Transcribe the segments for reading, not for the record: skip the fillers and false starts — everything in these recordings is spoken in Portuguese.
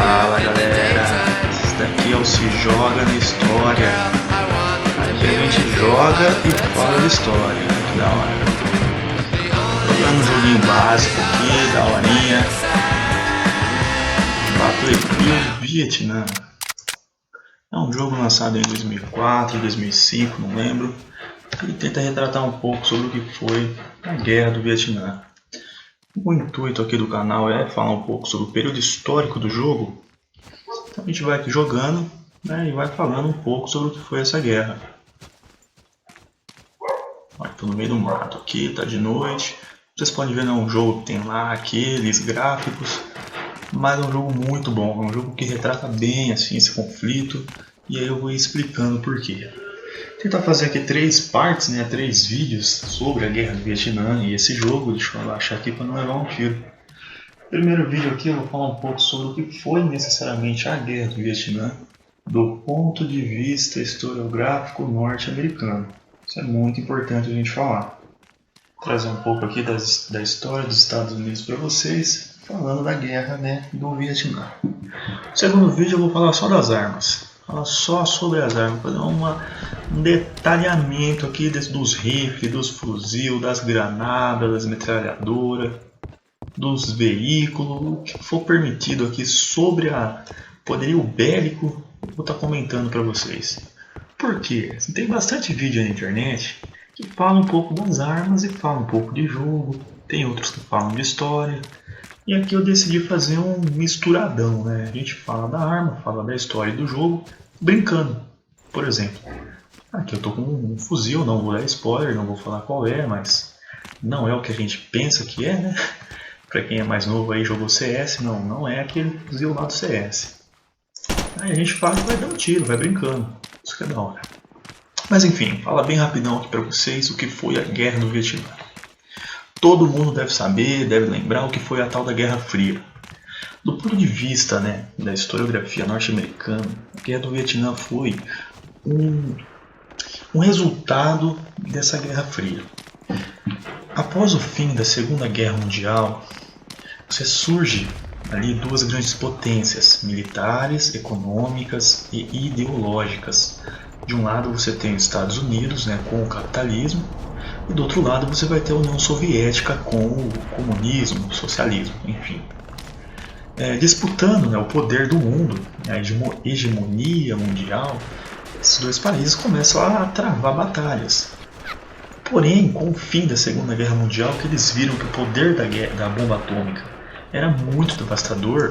Fala galera, isso daqui é o Se Joga na História. Aqui a gente joga e fala de história, que da hora. Jogando um joguinho básico aqui, da horinha. Battlefield Vietnã. É um jogo lançado em 2004, 2005, não lembro. Ele tenta retratar um pouco sobre o que foi a Guerra do Vietnã. O intuito aqui do canal é falar um pouco sobre o período histórico do jogo. Então a gente vai aqui jogando, né, e vai falando um pouco sobre o que foi essa guerra. Estou no meio do mato aqui, está de noite. Vocês podem ver, é um jogo que tem lá aqueles gráficos, mas é um jogo muito bom. É um jogo que retrata bem assim, esse conflito, e aí eu vou explicando por quê. Tentar fazer aqui 3 partes, né, 3 vídeos sobre a Guerra do Vietnã e esse jogo. Deixa eu abaixar aqui para não levar um tiro. Primeiro vídeo aqui eu vou falar um pouco sobre o que foi necessariamente a Guerra do Vietnã do ponto de vista historiográfico norte-americano. Isso é muito importante a gente falar. Trazer um pouco aqui da história dos Estados Unidos para vocês, falando da Guerra, né, do Vietnã. No segundo vídeo eu vou falar só das armas. Falar só sobre as armas, fazer um detalhamento aqui dos rifles, dos fuzil, das granadas, das metralhadoras, dos veículos, o que for permitido aqui sobre o poderio bélico, eu vou estar comentando para vocês. Por quê? Tem bastante vídeo na internet que fala um pouco das armas e fala um pouco de jogo, tem outros que falam de história. E aqui eu decidi fazer um misturadão, né? A gente fala da arma, fala da história do jogo, brincando. Por exemplo, aqui eu estou com um fuzil, não vou dar spoiler, não vou falar qual é, mas não é o que a gente pensa que é, né? Para quem é mais novo aí, jogou CS, não é aquele fuzil lá do CS. Aí a gente fala que vai dar um tiro, vai brincando, isso que é da hora. Mas enfim, fala bem rapidão aqui para vocês o que foi a Guerra do Vietnã. Todo mundo deve saber, deve lembrar o que foi a tal da Guerra Fria. Do ponto de vista, né, da historiografia norte-americana, a Guerra do Vietnã foi um resultado dessa Guerra Fria. Após o fim da Segunda Guerra Mundial, você surge ali 2 grandes potências, militares, econômicas e ideológicas. De um lado você tem os Estados Unidos, né, com o capitalismo, e do outro lado você vai ter a União Soviética com o comunismo, o socialismo, enfim. Disputando, né, o poder do mundo, a hegemonia mundial, esses 2 países começam a travar batalhas. Porém, com o fim da Segunda Guerra Mundial, que eles viram que o poder da bomba atômica era muito devastador.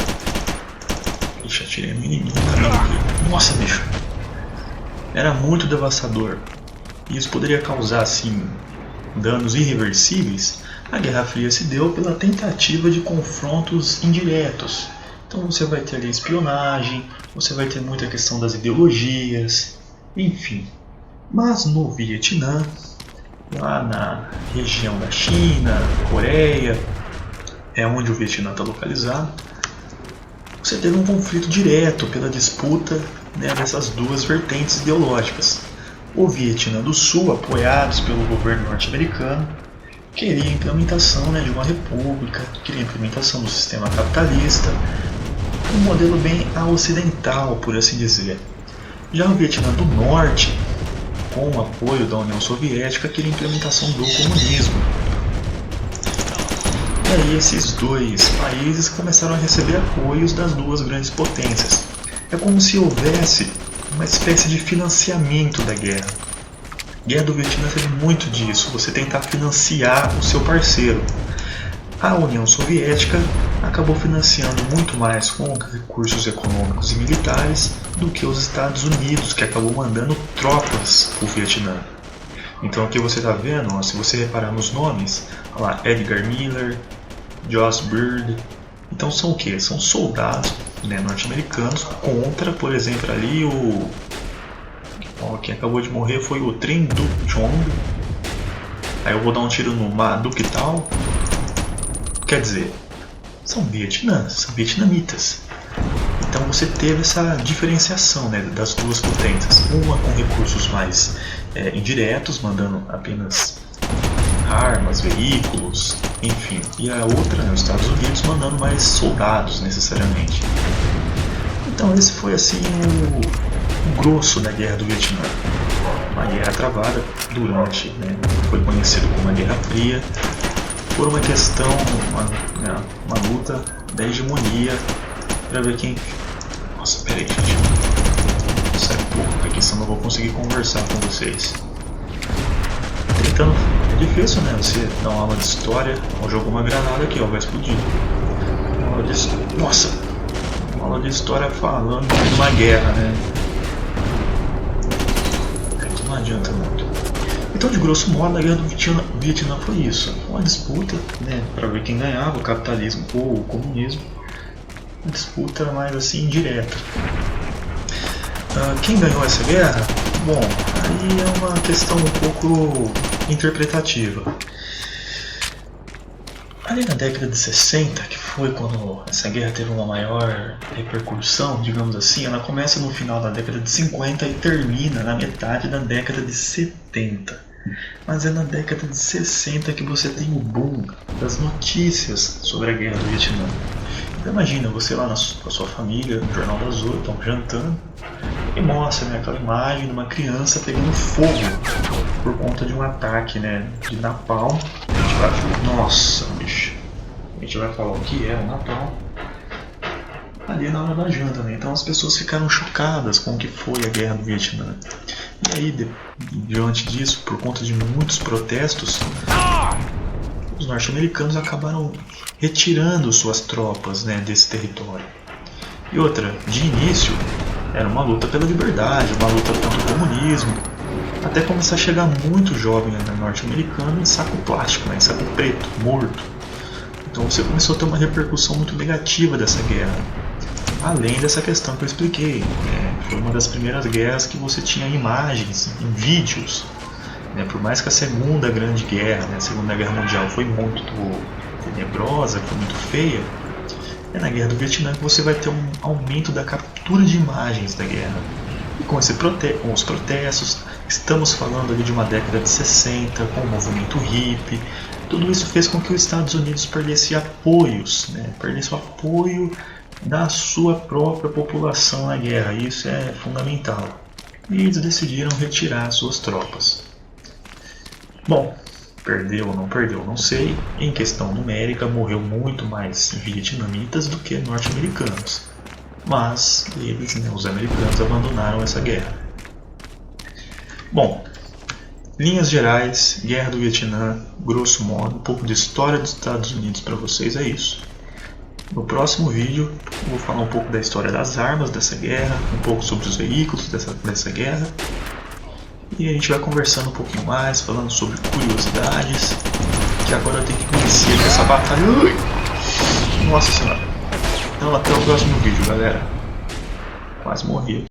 Ixi, atirei no inimigo também aqui. Nossa, bicho! Era muito devastador. E isso poderia causar, assim, danos irreversíveis. A Guerra Fria se deu pela tentativa de confrontos indiretos. Então você vai ter ali espionagem, você vai ter muita questão das ideologias, enfim. Mas no Vietnã, lá na região da China, Coreia, é onde o Vietnã está localizado, você teve um conflito direto pela disputa, né, dessas 2 vertentes ideológicas. O Vietnã do Sul, apoiados pelo governo norte-americano, queria a implementação, né, de uma república, queria a implementação do sistema capitalista, um modelo bem ocidental, por assim dizer. Já o Vietnã do Norte, com o apoio da União Soviética, queria a implementação do comunismo. E aí esses 2 países começaram a receber apoios das 2 grandes potências. É como se houvesse uma espécie de financiamento da guerra. A Guerra do Vietnã teve muito disso, você tentar financiar o seu parceiro. A União Soviética acabou financiando muito mais com recursos econômicos e militares do que os Estados Unidos, que acabou mandando tropas para o Vietnã. Então aqui você está vendo, ó, se você reparar nos nomes, olha lá, Edgar Miller, Josh Byrd. Então são o que? São soldados, né, norte-americanos contra, por exemplo, ali quem acabou de morrer foi o Trinh Duc Chong. Aí eu vou dar um tiro no Ma Duc Thao. Quer dizer, são vietnamitas. Então você teve essa diferenciação, né, das 2 potências. Uma com recursos mais indiretos, mandando apenas armas, veículos, enfim. E a outra, né, os Estados Unidos, mandando mais soldados necessariamente. Então esse foi assim o grosso da Guerra do Vietnã. Uma guerra travada durante, foi conhecido como a Guerra Fria, por uma questão, uma luta da hegemonia para ver quem... Nossa, pera aí, gente. Sai um pouco aqui, senão eu não vou conseguir conversar com vocês. Tentando... É difícil, né? Você dar uma aula de história. Ó, jogou uma granada aqui, ó, vai explodir. Nossa! Uma aula de história falando de uma guerra, né? Não adianta muito. Então, de grosso modo, a Guerra do Vietnã foi isso. Uma disputa, para ver quem ganhava, o capitalismo ou o comunismo. Uma disputa mais assim, indireta. Quem ganhou essa guerra? Bom, aí é uma questão um pouco interpretativa. Ali na década de 60, que foi quando essa guerra teve uma maior repercussão, digamos assim, ela começa no final da década de 50 e termina na metade da década de 70. Mas é na década de 60 que você tem o boom das notícias sobre a Guerra do Vietnã. Então imagina, você lá com a sua família, no Jornal das 8, estão jantando, e mostra aquela imagem de uma criança pegando fogo por conta de um ataque de napalm. A gente vai, nossa, bicho, a gente vai falar o que é o napalm ali na hora da janta, Então as pessoas ficaram chocadas com o que foi a Guerra do Vietnã. E aí, diante disso, por conta de muitos protestos, os norte-americanos acabaram retirando suas tropas desse território. E outra, de início, era uma luta pela liberdade, uma luta contra o comunismo, até começar a chegar muito jovem norte-americano em saco plástico, em saco preto, morto. Então você começou a ter uma repercussão muito negativa dessa guerra. Além dessa questão que eu expliquei, foi uma das primeiras guerras que você tinha imagens, em vídeos. Por mais que a Segunda Grande Guerra, a Segunda Guerra Mundial foi muito tenebrosa, foi muito feia, é na Guerra do Vietnã que você vai ter um aumento da captura de imagens da guerra. E com os protestos, estamos falando ali de uma década de 60, com o movimento hippie, tudo isso fez com que os Estados Unidos perdesse apoios, perdesse o apoio da sua própria população na guerra. Isso é fundamental. E eles decidiram retirar suas tropas. Bom, perdeu ou não perdeu, não sei. Em questão numérica, morreu muito mais vietnamitas do que norte-americanos. Mas eles, os americanos, abandonaram essa guerra. Bom, linhas gerais, Guerra do Vietnã, grosso modo, um pouco de história dos Estados Unidos para vocês é isso. No próximo vídeo, eu vou falar um pouco da história das armas dessa guerra, um pouco sobre os veículos dessa guerra. E a gente vai conversando um pouquinho mais, falando sobre curiosidades, que agora eu tenho que conhecer essa batalha. Ui! Nossa senhora! Então até o próximo vídeo, galera. Quase morri.